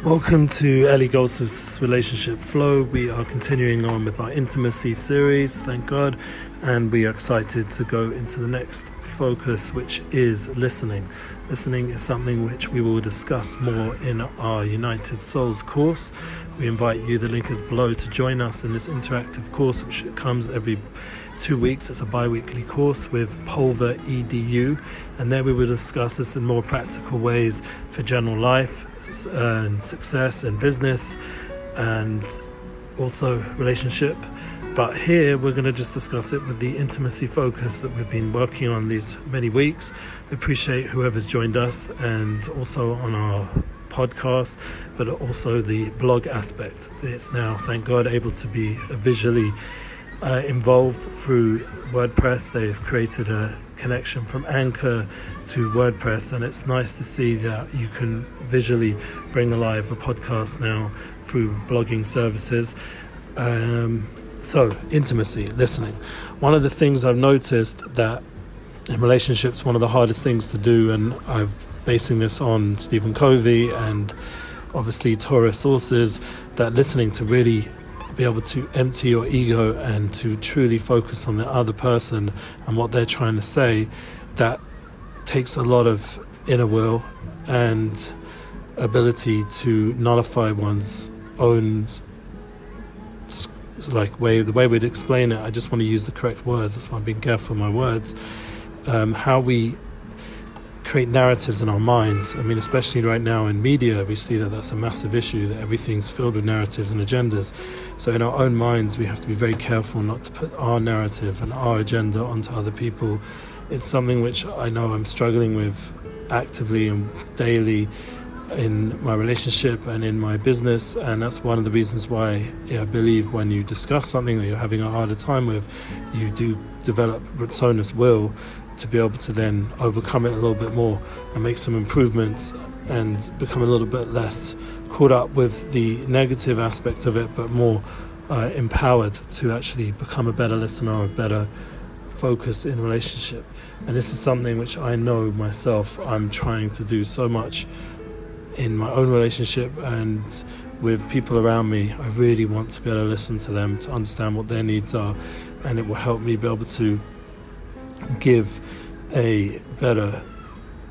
Welcome to Ellie Goldsmith's Relationship Flow. We are continuing on with our intimacy series, thank God, and we are excited to go into the next focus, which is listening. Listening is something which we will discuss more in our United Souls course. We invite you, the link is below, to join us in this interactive course, which comes every 2 weeks. It's a bi-weekly course with Pulver EDU, and there we will discuss this in more practical ways for general life and success and business and also relationship. But here we're going to just discuss it with the intimacy focus that we've been working on these many weeks. We appreciate whoever's joined us and also on our podcast, but also the blog aspect. It's now, thank God, able to be visually involved through WordPress. They've created a connection from Anchor to WordPress, and it's nice to see that you can visually bring alive a podcast now through blogging services. So intimacy, listening. One of the things I've noticed that in relationships, one of the hardest things to do, and I'm basing this on Stephen Covey and obviously Torah sources, that listening, to really be able to empty your ego and to truly focus on the other person and what they're trying to say, that takes a lot of inner will and ability to nullify one's own the way we'd explain it. I just want to use the correct words, that's why I'm being careful with my words. How we create narratives in our minds. I mean, especially right now in media, we see that that's a massive issue, that everything's filled with narratives and agendas. So in our own minds, we have to be very careful not to put our narrative and our agenda onto other people. It's something which I know I'm struggling with actively and daily in my relationship and in my business, and that's one of the reasons why I believe when you discuss something that you're having a harder time with, you do develop Ratzonus will to be able to then overcome it a little bit more and make some improvements and become a little bit less caught up with the negative aspect of it, but more empowered to actually become a better listener or a better focus in relationship. And this is something which I know myself I'm trying to do so much in my own relationship and with people around me. I really want to be able to listen to them, to understand what their needs are, and it will help me be able to give a better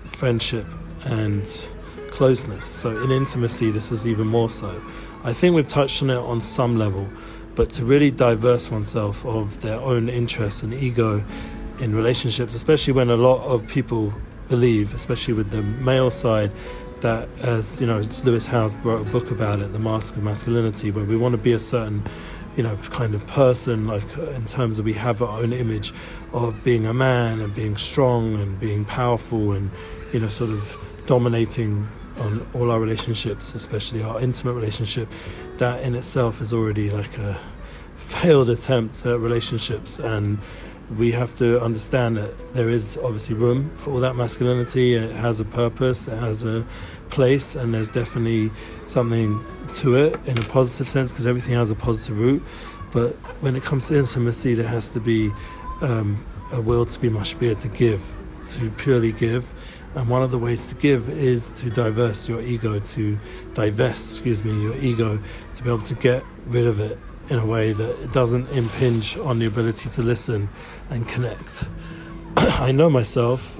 friendship and closeness. So in intimacy, this is even more so. I think we've touched on it on some level, but to really diverse oneself of their own interests and ego in relationships, especially when a lot of people believe, especially with the male side, that, as you know, Lewis Howes wrote a book about it, The Mask of Masculinity, where we want to be a certain kind of person, like in terms of we have our own image of being a man and being strong and being powerful and sort of dominating on all our relationships, especially our intimate relationship. That in itself is already like a failed attempt at relationships, and we have to understand that there is obviously room for all that masculinity. It has a purpose, it has a place, and there's definitely something to it in a positive sense, because everything has a positive root. But when it comes to intimacy, there has to be a will to be mashpia, to give, to purely give. And one of the ways to give is to divest your ego, your ego, to be able to get rid of it in a way that it doesn't impinge on the ability to listen and connect. I know myself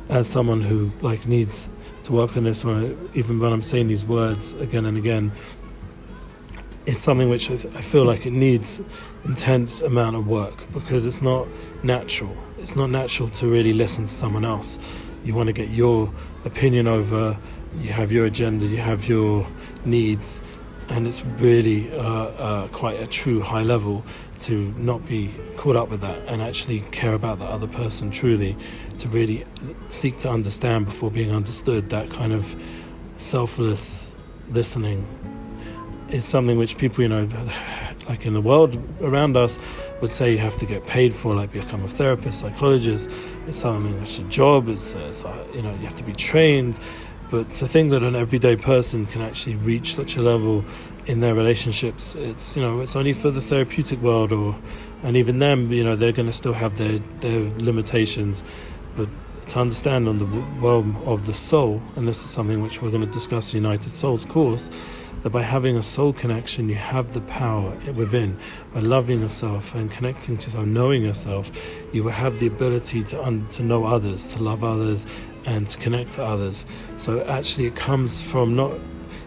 as someone who needs to work on this. Even when I'm saying these words again and again, it's something which I feel like it needs intense amount of work, because it's not natural. It's not natural to really listen to someone else. You want to get your opinion over, you have your agenda, you have your needs, and it's really quite a true high level to not be caught up with that and actually care about the other person truly, to really seek to understand before being understood. That kind of selfless listening is something which people, like in the world around us, would say you have to get paid for, like become a therapist, psychologist. It's something, it's a job, it's you have to be trained. But to think that an everyday person can actually reach such a level in their relationships, it's only for the therapeutic world, and even them, they're going to still have their limitations. But to understand on the realm of the soul, and this is something which we're going to discuss in United Souls course, that by having a soul connection, you have the power within. By loving yourself and connecting to yourself, knowing yourself, you will have the ability to know others, to love others, and to connect to others. So actually it comes from not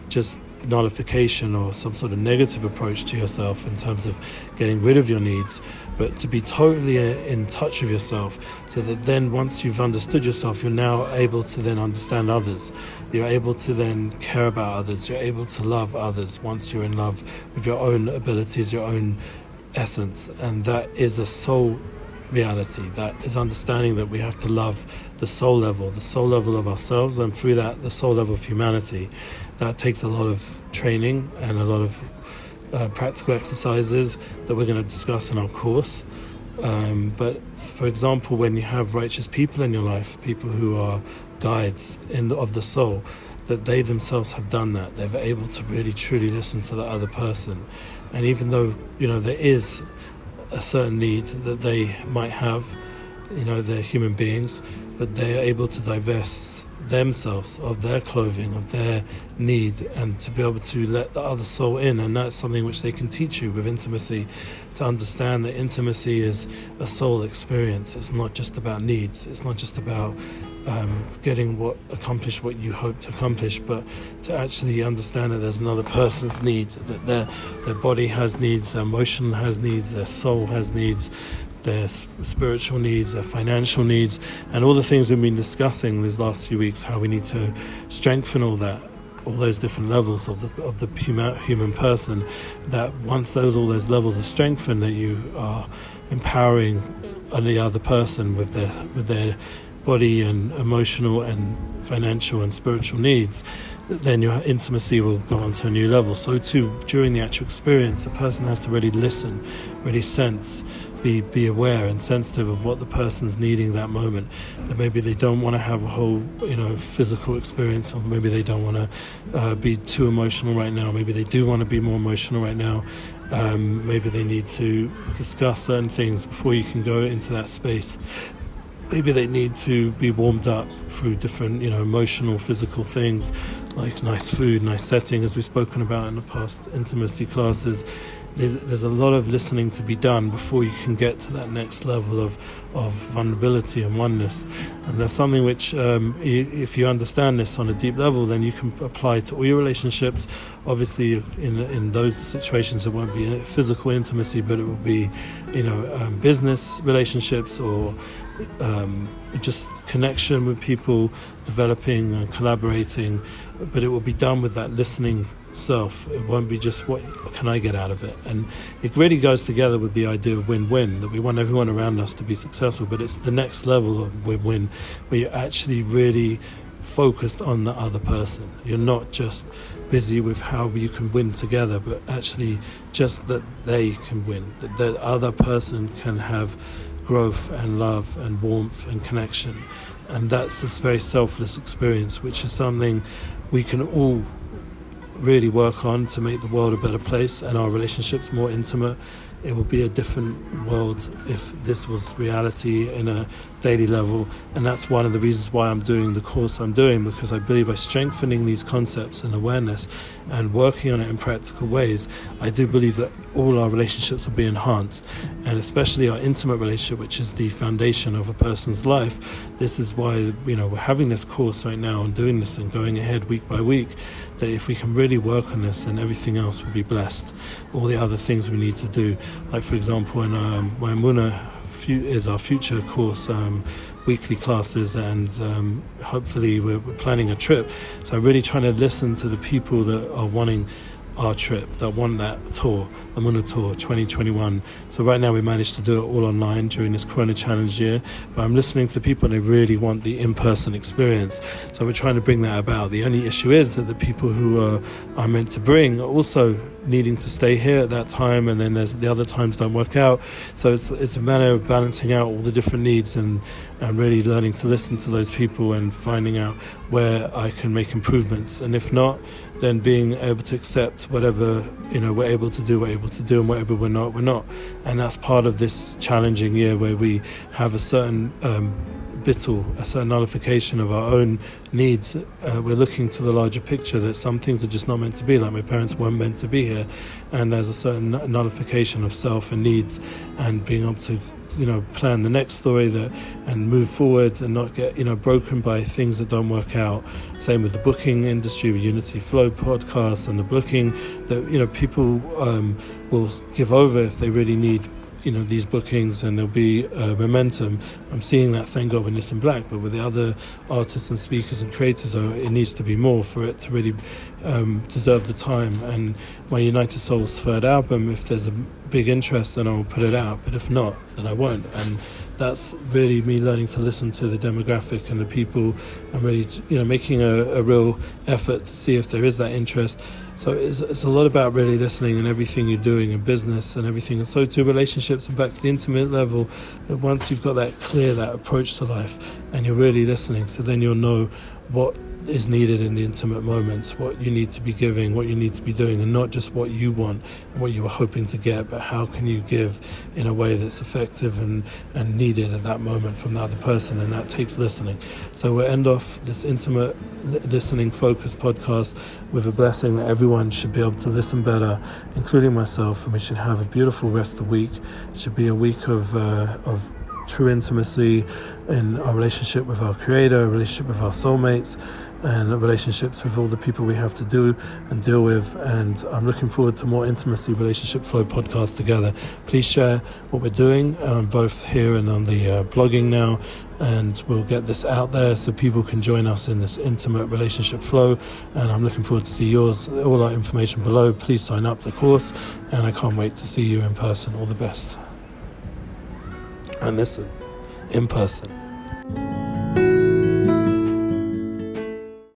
just nullification or some sort of negative approach to yourself in terms of getting rid of your needs, but to be totally in touch with yourself, so that then once you've understood yourself, you're now able to then understand others. You're able to then care about others. You're able to love others once you're in love with your own abilities, your own essence. And that is a soul reality. That is understanding that we have to love the soul level of ourselves, and through that the soul level of humanity. That takes a lot of training and a lot of practical exercises that we're going to discuss in our course. But for example, when you have righteous people in your life, people who are guides of the soul, that they themselves have done that. They're able to really truly listen to the other person. And even though, there is a certain need that they might have, they're human beings, but they are able to divest themselves of their clothing, of their need, and to be able to let the other soul in. And that's something which they can teach you with intimacy, to understand that intimacy is a soul experience. It's not just about needs. It's not just about accomplish what you hope to accomplish, but to actually understand that there's another person's need, that their body has needs, their emotion has needs, their soul has needs, their spiritual needs, their financial needs, and all the things we've been discussing these last few weeks, how we need to strengthen all those different levels of the human person, that once all those levels are strengthened, that you are empowering the other person with their body and emotional and financial and spiritual needs, then your intimacy will go on to a new level. So too, during the actual experience, the person has to really listen, really sense, be aware and sensitive of what the person's needing that moment. So maybe they don't want to have a whole physical experience, or maybe they don't want to be too emotional right now. Maybe they do want to be more emotional right now. Maybe they need to discuss certain things before you can go into that space. Maybe they need to be warmed up through different, emotional, physical things, like nice food, nice setting, as we've spoken about in the past intimacy classes. There's a lot of listening to be done before you can get to that next level of vulnerability and oneness. And that's something which, if you understand this on a deep level, then you can apply to all your relationships. Obviously, in those situations, it won't be physical intimacy, but it will be, business relationships, or just connection with people, developing and collaborating. But it will be done with that listening self. It won't be just what can I get out of it. And it really goes together with the idea of win-win, that we want everyone around us to be successful, but it's the next level of win-win, where you're actually really focused on the other person. You're not just busy with how you can win together, but actually just that they can win, that the other person can have growth and love and warmth and connection. And that's this very selfless experience, which is something we can all really work on to make the world a better place and our relationships more intimate. It would be a different world if this was reality in a daily level, and that's one of the reasons why I'm doing the course I'm doing, because I believe by strengthening these concepts and awareness and working on it in practical ways, I do believe that all our relationships will be enhanced, and especially our intimate relationship, which is the foundation of a person's life. This is why we're having this course right now and doing this and going ahead week by week, that if we can really work on this, then everything else will be blessed. All the other things we need to do, like for example in my Muna is our future course, weekly classes, and hopefully we're planning a trip. So I'm really trying to listen to the people that are wanting our trip, that want that tour, the Muna Tour 2021. So right now we managed to do it all online during this Corona Challenge year, but I'm listening to people and they really want the in-person experience. So we're trying to bring that about. The only issue is that the people who are meant to bring are also needing to stay here at that time, and then there's the other times don't work out. So it's a matter of balancing out all the different needs and really learning to listen to those people and finding out where I can make improvements, and if not, then being able to accept whatever we're able to do, and whatever we're not. And that's part of this challenging year, where we have a certain a certain nullification of our own needs. We're looking to the larger picture that some things are just not meant to be, like my parents weren't meant to be here, and there's a certain nullification of self and needs, and being able to plan the next story and move forward and not get broken by things that don't work out. Same with the booking industry, with Unity Flow podcasts and the booking, that people will give over if they really need these bookings, and there'll be momentum. I'm seeing that, thank God, with Listen Black, but with the other artists and speakers and creators, it needs to be more for it to really deserve the time. And my United Souls third album, if there's a big interest, then I'll put it out, but if not, then I won't. And that's really me learning to listen to the demographic and the people, and really making a real effort to see if there is that interest. So it's a lot about really listening in everything you're doing in business and everything, and so to relationships and back to the intimate level, that once you've got that approach to life and you're really listening, so then you'll know what is needed in the intimate moments, what you need to be giving, what you need to be doing, and not just what you want and what you were hoping to get, but how can you give in a way that's effective and needed at that moment from the other person, and that takes listening. So we'll end off this intimate listening focused podcast with a blessing that everyone should be able to listen better, including myself, and we should have a beautiful rest of the week. It should be a week of true intimacy in our relationship with our Creator, a relationship with our soulmates, and relationships with all the people we have to do and deal with. And I'm looking forward to more intimacy relationship flow podcasts together. Please share what we're doing, both here and on the blogging now, and we'll get this out there so people can join us in this intimate relationship flow. And I'm looking forward to see yours. All our information below. Please sign up the course, and I can't wait to see you in person. All the best. And listen in person.